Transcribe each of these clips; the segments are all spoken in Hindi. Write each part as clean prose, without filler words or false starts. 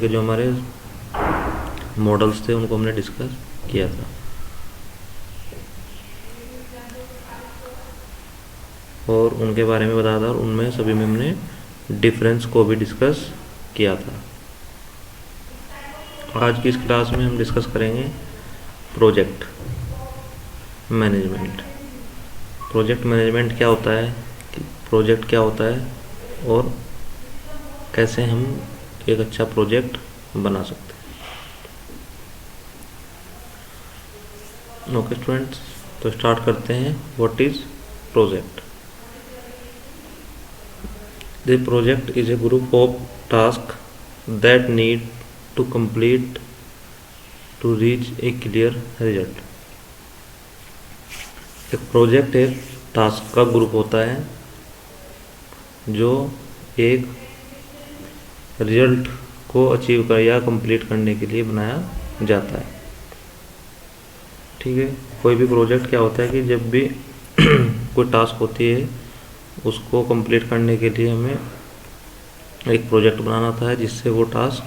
के जो हमारे मॉडल्स थे उनको हमने डिस्कस किया था। और उनके बारे में बताया था और उनमें सभी में हमने डिफरेंस को भी डिस्कस किया था। आज की इस क्लास में हम डिस्कस करेंगे प्रोजेक्ट मैनेजमेंट। प्रोजेक्ट मैनेजमेंट क्या होता है, प्रोजेक्ट क्या होता है और कैसे हम एक अच्छा प्रोजेक्ट बना सकते हैं। ओके स्टूडेंट्स, तो स्टार्ट करते हैं। What is project? The project is a group of tasks that need to complete to reach a clear result. एक प्रोजेक्ट एक टास्क का ग्रुप होता है जो एक रिजल्ट को अचीव कर या कंप्लीट करने के लिए बनाया जाता है। ठीक है, कोई भी प्रोजेक्ट क्या होता है कि जब भी कोई टास्क होती है उसको कंप्लीट करने के लिए हमें एक प्रोजेक्ट बनाना होता है जिससे वो टास्क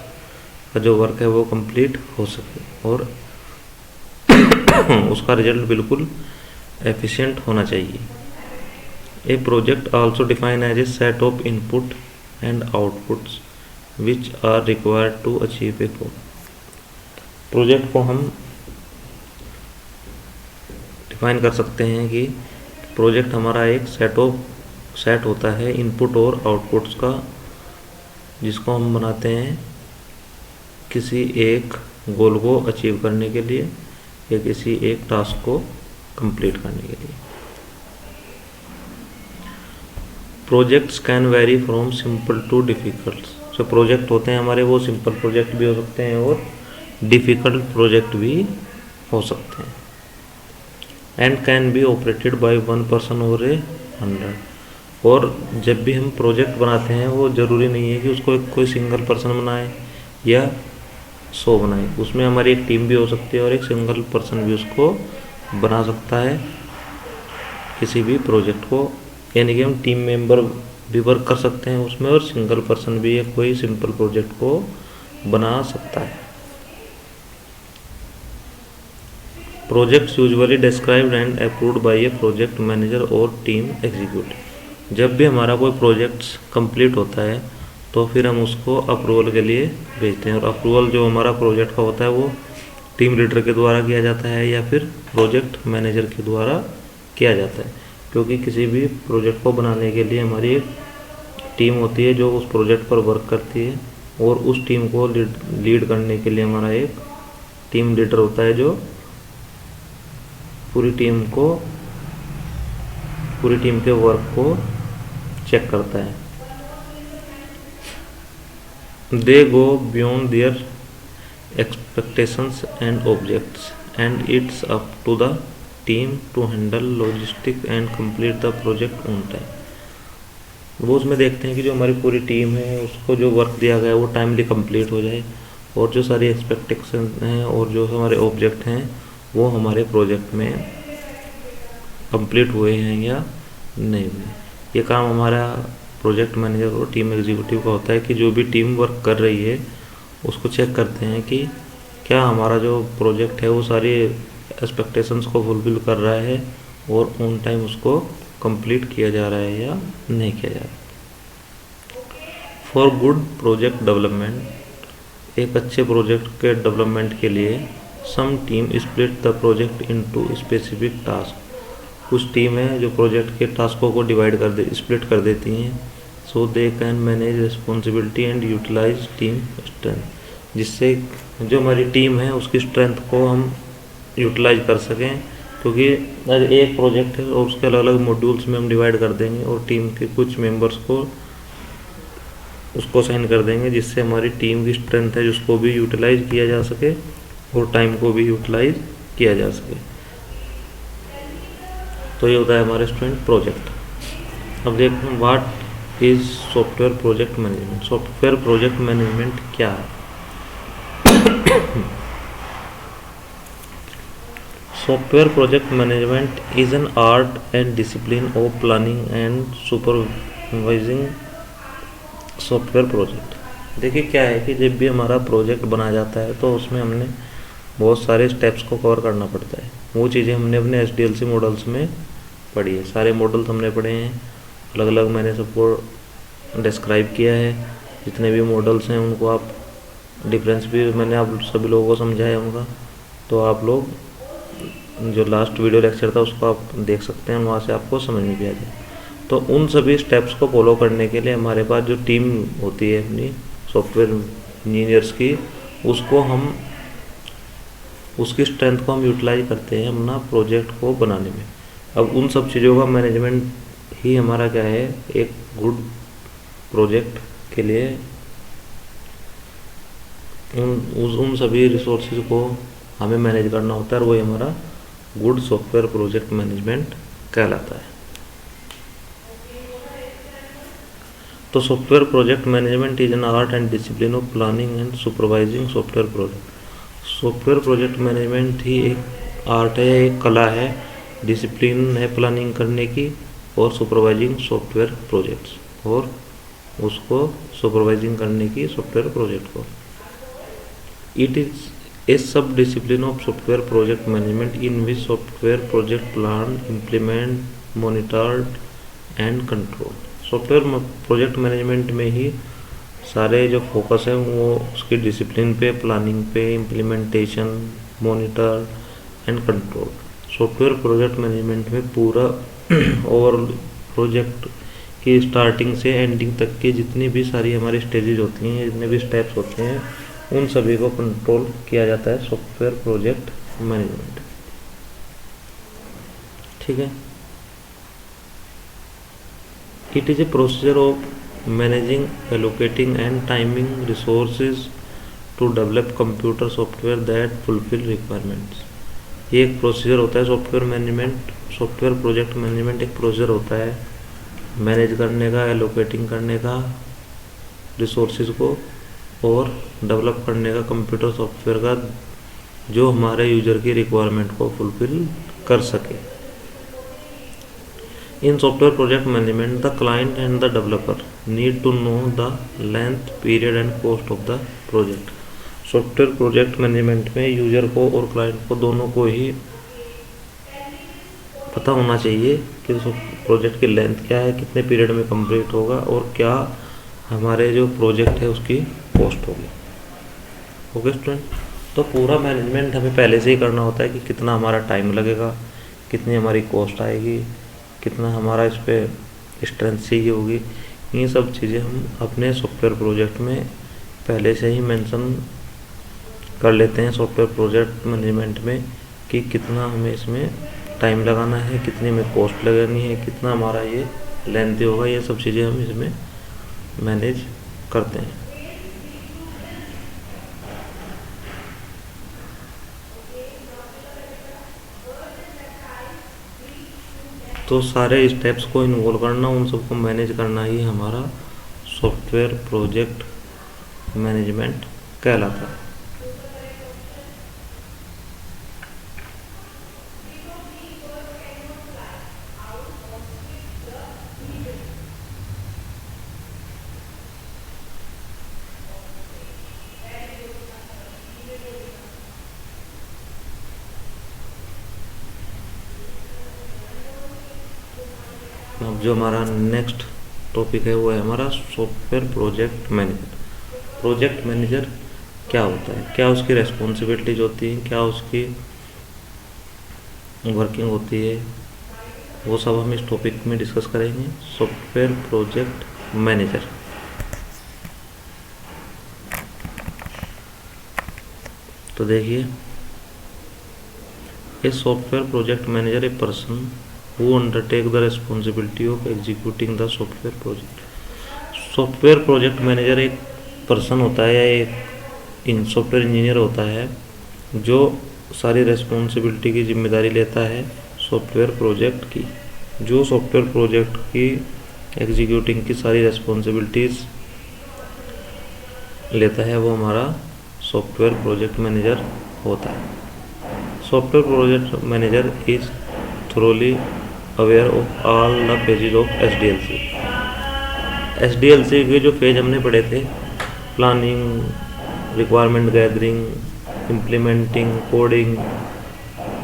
का जो वर्क है वो कंप्लीट हो सके और उसका रिजल्ट बिल्कुल एफिशिएंट होना चाहिए। A project also define as a set of input and outputs which are required to achieve a goal. Project को हम डिफाइन कर सकते हैं कि प्रोजेक्ट हमारा एक सेट होता है इनपुट और आउटपुट्स का, जिसको हम बनाते हैं किसी एक गोल को अचीव करने के लिए या किसी एक टास्क को कंप्लीट करने के लिए। Projects can very from simple too difficult. जो प्रोजेक्ट होते हैं हमारे वो सिंपल प्रोजेक्ट भी हो सकते हैं और डिफ़िकल्ट प्रोजेक्ट भी हो सकते हैं। And can be operated by one person और ए 100। और जब भी हम प्रोजेक्ट बनाते हैं वो ज़रूरी नहीं है कि उसको कोई सिंगल पर्सन बनाए या 100 बनाए। उसमें हमारी एक टीम भी हो सकती है और एक सिंगल पर्सन भी उसको बना सकता है किसी भी प्रोजेक्ट को। यानी कि हम टीम मेंबर भी वर्क कर सकते हैं उसमें और सिंगल पर्सन भी एक कोई सिंपल प्रोजेक्ट को बना सकता है। Projects usually described and approved by A project manager और टीम एग्जीक्यूटिव। जब भी हमारा कोई प्रोजेक्ट्स कंप्लीट होता है तो फिर हम उसको अप्रूवल के लिए भेजते हैं और अप्रूवल जो हमारा प्रोजेक्ट का होता है वो टीम लीडर के द्वारा किया जाता है या फिर प्रोजेक्ट मैनेजर के द्वारा किया जाता है। क्योंकि किसी भी प्रोजेक्ट को बनाने के लिए हमारी एक टीम होती है जो उस प्रोजेक्ट पर वर्क करती है और उस टीम को लीड करने के लिए हमारा एक टीम लीडर होता है जो पूरी टीम के वर्क को चेक करता है। They go beyond their expectations and objects and it's up to the team to handle logistic and complete the project on time. वो उसमें देखते हैं कि जो हमारी पूरी टीम है उसको जो वर्क दिया गया है वो टाइमली कंप्लीट हो जाए और जो सारी एक्सपेक्टेशन हैं और जो हमारे ऑब्जेक्ट हैं वो हमारे प्रोजेक्ट में कंप्लीट हुए हैं या नहीं हुए। ये काम हमारा प्रोजेक्ट मैनेजर और टीम एग्जीक्यूटिव का होता है कि जो भी टीम वर्क कर रही है उसको चेक करते हैं कि क्या हमारा जो प्रोजेक्ट है वो सारी एक्सपेक्टेशंस को फुलफिल कर रहा है और ऑन टाइम उसको कंप्लीट किया जा रहा है या नहीं किया जा रहा। फॉर गुड प्रोजेक्ट डेवलपमेंट, एक अच्छे प्रोजेक्ट के डेवलपमेंट के लिए some team split the project into specific task. कुछ टीम है जो प्रोजेक्ट के टास्कों को स्प्लिट कर देती हैं so they can manage responsibility and utilise team strength. जिससे जो हमारी टीम है उसकी स्ट्रेंथ को हम यूटिलाइज कर सकें। क्योंकि अगर एक प्रोजेक्ट है और उसके अलग अलग मॉड्यूल्स में हम डिवाइड कर देंगे और टीम के कुछ मेंबर्स को उसको असाइन कर देंगे जिससे हमारी टीम की स्ट्रेंथ है जिसको भी यूटिलाइज किया जा सके और टाइम को भी यूटिलाइज किया जा सके। तो ये होता है हमारे स्टूडेंट प्रोजेक्ट। अब देखते हैं what is software project management. Software project management क्या है? Software project management is an art and discipline of planning and supervising software project. देखिए क्या है कि जब भी हमारा प्रोजेक्ट बनाया जाता है तो उसमें हमने बहुत सारे स्टेप्स को कवर करना पड़ता है। वो चीज़ें हमने अपने SDLC मॉडल्स में पढ़ी है, सारे मॉडल्स हमने पढ़े हैं, अलग अलग मैंने सबको डिस्क्राइब किया है। जितने भी मॉडल्स हैं उनको आप डिफरेंस भी मैंने आप सभी लोगों को समझाया उनका, तो आप लोग जो लास्ट वीडियो लेक्चर था उसको आप देख सकते हैं, वहाँ से आपको समझ में भी आ जाए। तो उन सभी स्टेप्स को फॉलो करने के लिए हमारे पास जो टीम होती है अपनी सॉफ्टवेयर इंजीनियर्स की, उसको हम उसकी स्ट्रेंथ को हम यूटिलाइज करते हैं अपना प्रोजेक्ट को बनाने में। अब उन सब चीज़ों का मैनेजमेंट ही हमारा क्या है, एक गुड प्रोजेक्ट के लिए उन सभी रिसोर्सेज को हमें मैनेज करना होता है, और वही हमारा गुड सॉफ्टवेयर प्रोजेक्ट मैनेजमेंट कहलाता है। तो software project management is an art and discipline of planning and supervising software project. Software project management ही एक आर्ट है, एक कला है, डिसिप्लिन है प्लानिंग करने की और सुपरवाइजिंग सॉफ्टवेयर प्रोजेक्ट्स, और उसको सुपरवाइजिंग करने की सॉफ्टवेयर प्रोजेक्ट को। इट इज ए सब discipline of software project management in which software project plan, implement, monitored and control. Software project management में ही सारे जो फोकस है वो उसकी डिसिप्लिन पे, प्लानिंग पे, implementation, monitor and control. Software project management में पूरा ओवरऑल प्रोजेक्ट की स्टार्टिंग से एंडिंग तक की जितनी भी सारी हमारी स्टेजेज होती हैं, जितने भी स्टेप्स होते हैं, उन सभी को कंट्रोल किया जाता है सॉफ्टवेयर प्रोजेक्ट मैनेजमेंट। ठीक है। It is a procedure of managing, allocating and timing resources to develop computer software that fulfill requirements। ये एक प्रोसीजर होता है software management, software project management एक प्रोसीजर होता है मैनेज करने का, एलोकेटिंग करने का रिसोर्सेज को, और डेवलप करने का कंप्यूटर सॉफ्टवेयर का जो हमारे यूजर की रिक्वायरमेंट को फुलफिल कर सके। In software project management, the client and the developer need to know the length, period and cost of the project। Software project management में यूजर को और क्लाइंट को दोनों को ही पता होना चाहिए कि प्रोजेक्ट की लेंथ क्या है, कितने पीरियड में कंप्लीट होगा, और क्या हमारे जो प्रोजेक्ट है उसकी कॉस्ट होगी। ओके स्टूडेंट, तो पूरा मैनेजमेंट हमें पहले से ही करना होता है कि कितना हमारा टाइम लगेगा, कितनी हमारी कॉस्ट आएगी, कितना हमारा इस पर स्ट्रेंथ चाहिए होगी। ये सब चीज़ें हम अपने सॉफ्टवेयर प्रोजेक्ट में पहले से ही मेंशन कर लेते हैं सॉफ्टवेयर प्रोजेक्ट मैनेजमेंट में, कि कितना हमें इसमें टाइम लगाना है, कितनी हमें कॉस्ट लगानी है, कितना हमारा ये लेंथी होगा। ये सब चीज़ें हम इसमें मैनेज करते हैं। तो सारे स्टेप्स को इन्वॉल्व करना, उन सबको मैनेज करना ही हमारा सॉफ्टवेयर प्रोजेक्ट मैनेजमेंट कहलाता है। अब जो हमारा नेक्स्ट टॉपिक है वो है हमारा software project manager. Project manager क्या होता है, क्या उसकी रेस्पॉन्सिबिलिटीज होती हैं, क्या उसकी वर्किंग होती है, वो सब हम इस टॉपिक में डिस्कस करेंगे। Software project manager. तो देखिए, a software project manager a person who undertake the responsibility of executing the software project। Software project manager एक पर्सन होता है या एक सॉफ्टवेयर इंजीनियर होता है जो सारी रेस्पॉन्सिबिलिटी की जिम्मेदारी लेता है सॉफ्टवेयर प्रोजेक्ट की। जो सॉफ्टवेयर प्रोजेक्ट की एग्जीक्यूटिंग की सारी रेस्पॉन्सिबिलिटीज़ लेता है वो हमारा सॉफ्टवेयर प्रोजेक्ट मैनेजर होता है। Software project manager is thoroughly aware of all the phases of SDLC। SDLC के जो फेज हमने पढ़े थे planning, requirement gathering, implementing, coding,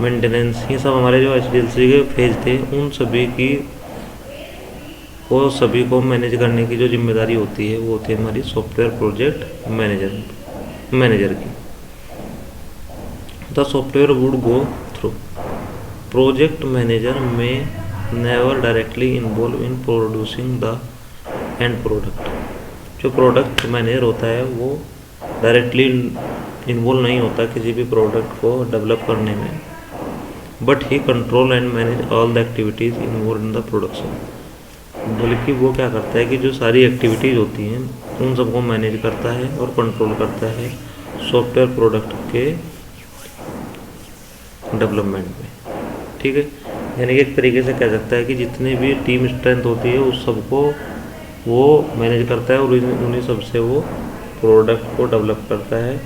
maintenance, ये सब हमारे जो HDLC के फेज थे उन सभी को मैनेज करने की जो जिम्मेदारी होती है वो होती है हमारी सॉफ्टवेयर प्रोजेक्ट मैनेजर की। The software would go through project manager में never directly involve in producing the end product. जो प्रोडक्ट मैनेजर होता है वो डायरेक्टली इन्वॉल्व नहीं होता किसी भी प्रोडक्ट को डेवलप करने में, but he control and manage all the activities involve in the production. बल्कि वो क्या करता है कि जो सारी एक्टिविटीज़ होती हैं उन सबको मैनेज करता है और कंट्रोल करता है सॉफ्टवेयर प्रोडक्ट के डेवलपमेंट में। ठीक है, यानी कि एक तरीके से कह सकता है कि जितनी भी टीम स्ट्रेंथ होती है उस सबको वो मैनेज करता है और उन्हीं सबसे वो प्रोडक्ट को डेवलप करता है।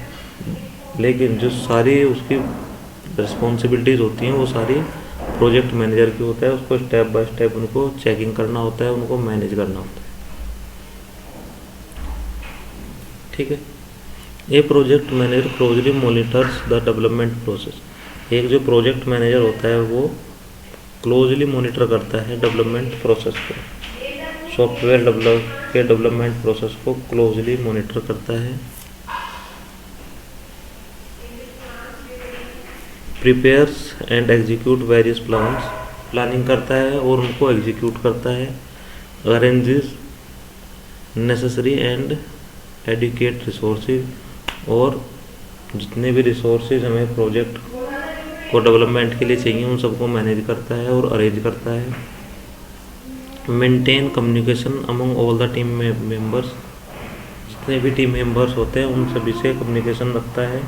लेकिन जो सारी उसकी रिस्पॉन्सिबिलिटीज़ होती हैं वो सारी प्रोजेक्ट मैनेजर की होता है। उसको स्टेप बाय स्टेप उनको चेकिंग करना होता है, उनको मैनेज करना होता है। ठीक है, a project manager closely monitors the development process. एक जो प्रोजेक्ट मैनेजर होता है वो क्लोजली मॉनिटर करता है डेवलपमेंट प्रोसेस को, सॉफ्टवेयर डेवलपमेंट प्रोसेस को क्लोजली मॉनिटर करता है। Prepares and execute various plans, planning करता है और उनको एग्जीक्यूट करता है। Arranges necessary and adequate resources, और जितने भी रिसोर्सेज हमें प्रोजेक्ट को डेवलपमेंट के लिए चाहिए उन सबको मैनेज करता है और अरेंज करता है। Maintain communication among all the team members, जितने भी टीम मेंबर्स होते हैं उन सभी से कम्युनिकेशन रखता है।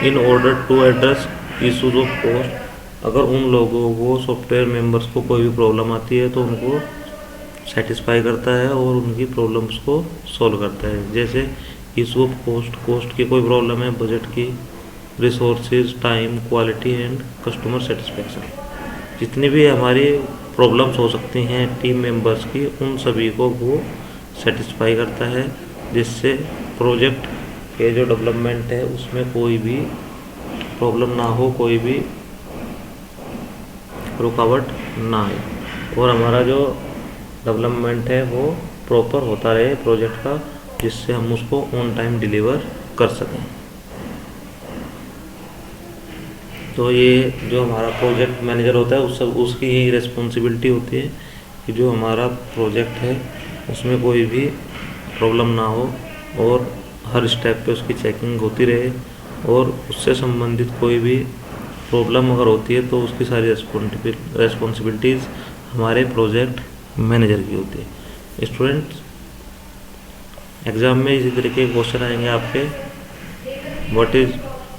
In order to address issues of cost, अगर उन लोगों को सॉफ्टवेयर मेंबर्स को कोई भी प्रॉब्लम आती है तो उनको सेटिस्फाई करता है और उनकी प्रॉब्लम्स को सॉल्व करता है। जैसे इशू ऑफ कॉस्ट की कोई प्रॉब्लम है, बजट की, resources, time, quality and customer satisfaction, जितनी भी हमारी प्रॉब्लम्स हो सकती हैं टीम मेंबर्स की उन सभी को वो सेटिस्फाई करता है, जिससे प्रोजेक्ट के जो डेवलपमेंट है उसमें कोई भी प्रॉब्लम ना हो, कोई भी रुकावट ना आए और हमारा जो डेवलपमेंट है वो प्रॉपर होता रहे प्रोजेक्ट का, जिससे हम उसको ऑन टाइम डिलीवर कर सकें। तो ये जो हमारा प्रोजेक्ट मैनेजर होता है उसकी यही रिस्पॉन्सिबिलिटी होती है कि जो हमारा प्रोजेक्ट है उसमें कोई भी प्रॉब्लम ना हो और हर स्टेप पे उसकी चेकिंग होती रहे, और उससे संबंधित कोई भी प्रॉब्लम अगर होती है तो उसकी सारी रिस्पॉन्सिबिलिटीज़ हमारे प्रोजेक्ट मैनेजर की होती है। स्टूडेंट्स, एग्ज़ाम में इसी तरीके के क्वेश्चन आएंगे आपके। What is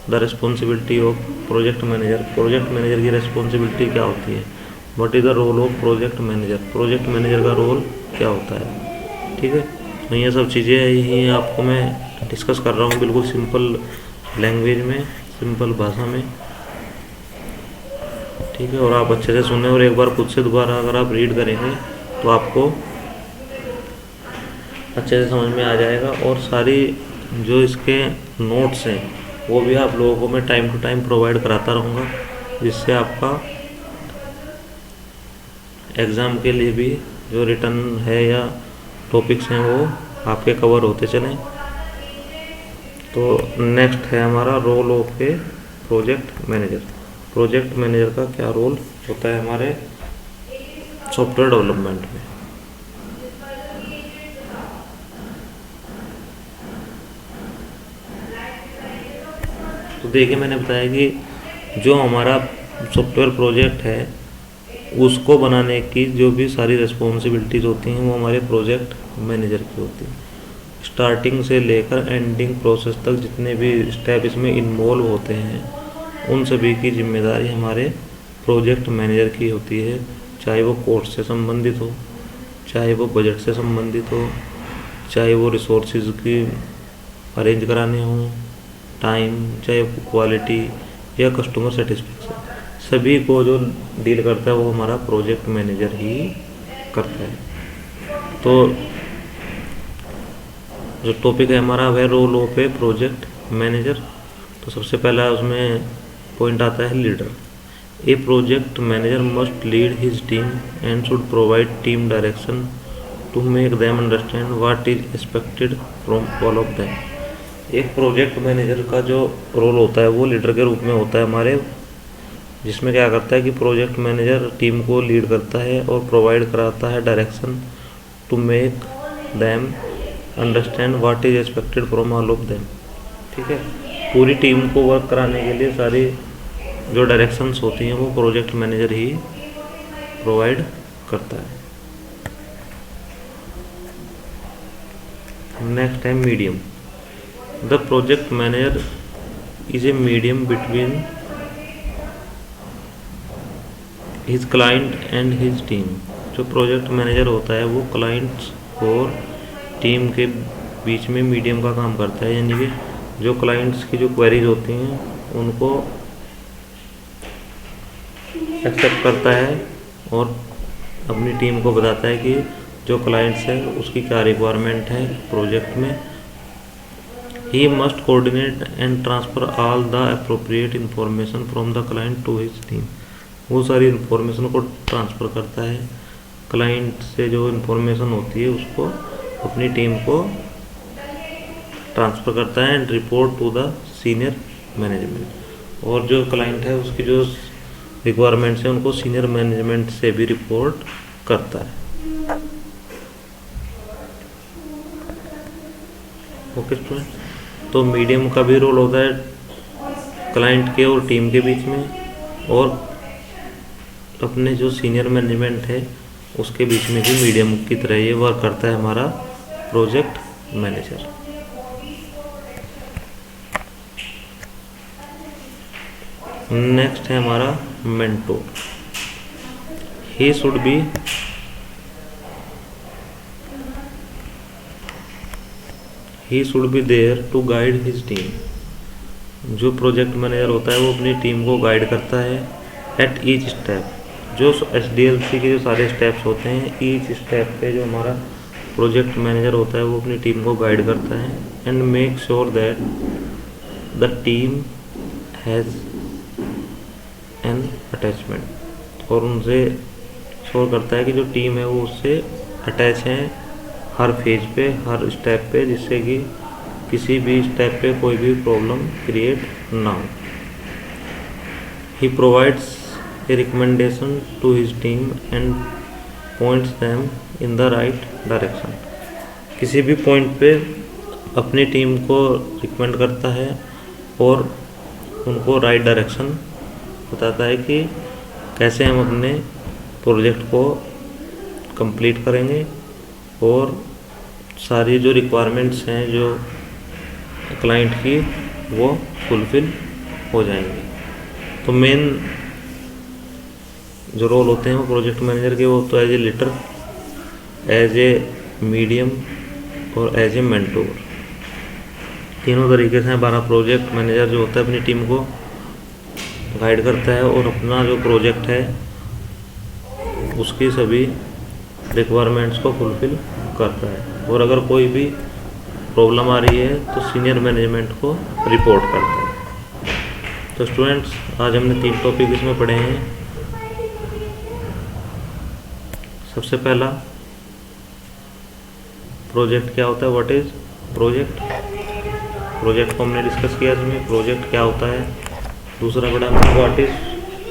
the responsibility of project manager, project manager की रिस्पॉन्सिबिलिटी क्या होती है। What is the role of project manager, project manager का रोल क्या होता है। ठीक है, तो ये सब चीज़ें ही आपको मैं डिस्कस कर रहा हूँ बिल्कुल सिंपल लैंग्वेज में, सिंपल भाषा में। ठीक है, और आप अच्छे से सुने और एक बार खुद से दोबारा अगर आप रीड करेंगे तो आपको अच्छे से समझ में आ जाएगा। और सारी जो इसके नोट्स हैं वो भी आप लोगों को मैं टाइम टू टाइम प्रोवाइड कराता रहूँगा, जिससे आपका एग्ज़ाम के लिए भी जो रिटर्न है या टॉपिक्स हैं वो आपके कवर होते चलें। तो नेक्स्ट है हमारा role of a project manager. Project manager का क्या रोल होता है हमारे सॉफ्टवेयर डेवलपमेंट में। तो देखिए, मैंने बताया कि जो हमारा सॉफ्टवेयर प्रोजेक्ट है उसको बनाने की जो भी सारी रिस्पॉन्सिबिलिटीज़ होती हैं वो हमारे प्रोजेक्ट मैनेजर की होती हैं। स्टार्टिंग से लेकर एंडिंग प्रोसेस तक जितने भी स्टेप इसमें इन्वॉल्व होते हैं उन सभी की जिम्मेदारी हमारे प्रोजेक्ट मैनेजर की होती है, चाहे वो कोर्स से संबंधित हो, चाहे वो बजट से संबंधित हो, चाहे वो रिसोर्सेज की अरेंज कराने हों, टाइम, चाहे क्वालिटी या कस्टमर सेटिस्फेक्शन, सभी को जो डील करता है वो हमारा प्रोजेक्ट मैनेजर ही करता है। तो जो टॉपिक है हमारा वह role of a project manager. तो सबसे पहला उसमें पॉइंट आता है leader. A project manager must lead his team and should provide team direction to make them understand what is expected from all of them. एक प्रोजेक्ट मैनेजर का जो रोल होता है वो लीडर के रूप में होता है हमारे, जिसमें क्या करता है कि प्रोजेक्ट मैनेजर टीम को लीड करता है और प्रोवाइड कराता है direction to make them understand what is expected from all of them. ठीक है, पूरी टीम को वर्क कराने के लिए सारी जो डायरेक्शंस होती हैं वो प्रोजेक्ट मैनेजर ही प्रोवाइड करता है। नेक्स्ट है medium. The project manager is a medium between his client and his team. जो प्रोजेक्ट मैनेजर होता है वो क्लाइंट्स और टीम के बीच में मीडियम का काम करता है, यानी कि जो क्लाइंट्स की जो क्वेरीज होती हैं उनको एक्सेप्ट करता है और अपनी टीम को बताता है कि जो क्लाइंट्स है उसकी क्या रिक्वायरमेंट है प्रोजेक्ट में। He must coordinate and transfer all the appropriate information from the client to his team. वो सारी इंफॉर्मेशन को ट्रांसफ़र करता है, क्लाइंट से जो इंफॉर्मेशन होती है उसको अपनी टीम को ट्रांसफ़र करता है and report to the senior management. और जो क्लाइंट है उसकी जो रिक्वायरमेंट्स है उनको सीनियर मैनेजमेंट से भी रिपोर्ट करता है। ओके स्टूडेंट, तो मीडियम का भी रोल होता है क्लाइंट के और टीम के बीच में, और अपने जो सीनियर मैनेजमेंट है उसके बीच में भी मीडियम की तरह ये वर्क करता है हमारा प्रोजेक्ट मैनेजर। नेक्स्ट है हमारा mentor. He should be there to guide his team. जो प्रोजेक्ट मैनेजर होता है वो अपनी टीम को गाइड करता है एट ईच स्टेप। जो SDLC के जो सारे स्टेप्स होते हैं, ईच स्टेप पे जो हमारा प्रोजेक्ट मैनेजर होता है वो अपनी टीम को गाइड करता है and make sure that the team has an attachment. और उनसे श्योर करता है कि जो टीम है वो उससे अटैच है हर फेज पे, हर स्टेप पे, जिससे कि किसी भी स्टेप पे कोई भी प्रॉब्लम क्रिएट ना हो। ही provides a recommendation to his team and points them in the right direction। किसी भी पॉइंट पे अपनी टीम को रिकमेंड करता है और उनको राइट डायरेक्शन बताता है कि कैसे हम अपने प्रोजेक्ट को कंप्लीट करेंगे और सारी जो रिक्वायरमेंट्स हैं जो क्लाइंट की वो फुलफिल हो जाएंगी। तो मेन जो रोल होते हैं वो प्रोजेक्ट मैनेजर के, वो तो as a leader, as a medium और एज ए मेंटोर। तीनों तरीके से हमारा प्रोजेक्ट मैनेजर जो होता है अपनी टीम को गाइड करता है और अपना जो प्रोजेक्ट है उसकी सभी रिक्वायरमेंट्स को फुलफिल करता है। और अगर कोई भी प्रॉब्लम आ रही है तो सीनियर मैनेजमेंट को रिपोर्ट करता है। तो स्टूडेंट्स, आज हमने 3 टॉपिक इसमें पढ़े हैं। सबसे पहला प्रोजेक्ट क्या होता है, व्हाट इज प्रोजेक्ट। प्रोजेक्ट को हमने डिस्कस किया इसमें, प्रोजेक्ट क्या होता है। दूसरा पढ़ा हमने what is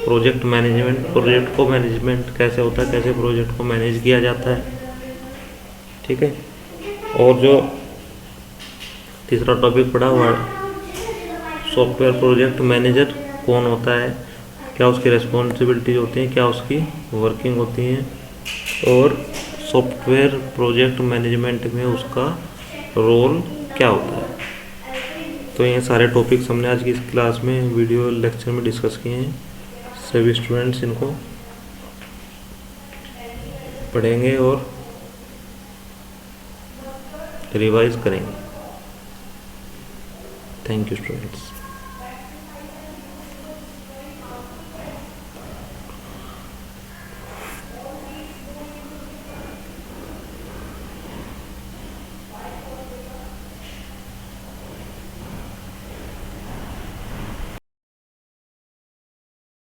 project management. Project को मैनेजमेंट कैसे होता है, कैसे प्रोजेक्ट को मैनेज किया जाता है। ठीक है, और जो तीसरा टॉपिक पढ़ा हुआ सॉफ्टवेयर प्रोजेक्ट मैनेजर कौन होता है, क्या उसकी रिस्पॉन्सिबिलिटीज होती हैं, क्या उसकी वर्किंग होती हैं, और सॉफ्टवेयर प्रोजेक्ट मैनेजमेंट में उसका रोल क्या होता है। तो ये सारे टॉपिक्स हमने आज की इस क्लास में वीडियो लेक्चर में डिस्कस किए हैं। सभी स्टूडेंट्स इनको पढ़ेंगे और रिवाइज करेंगे। Thank you students.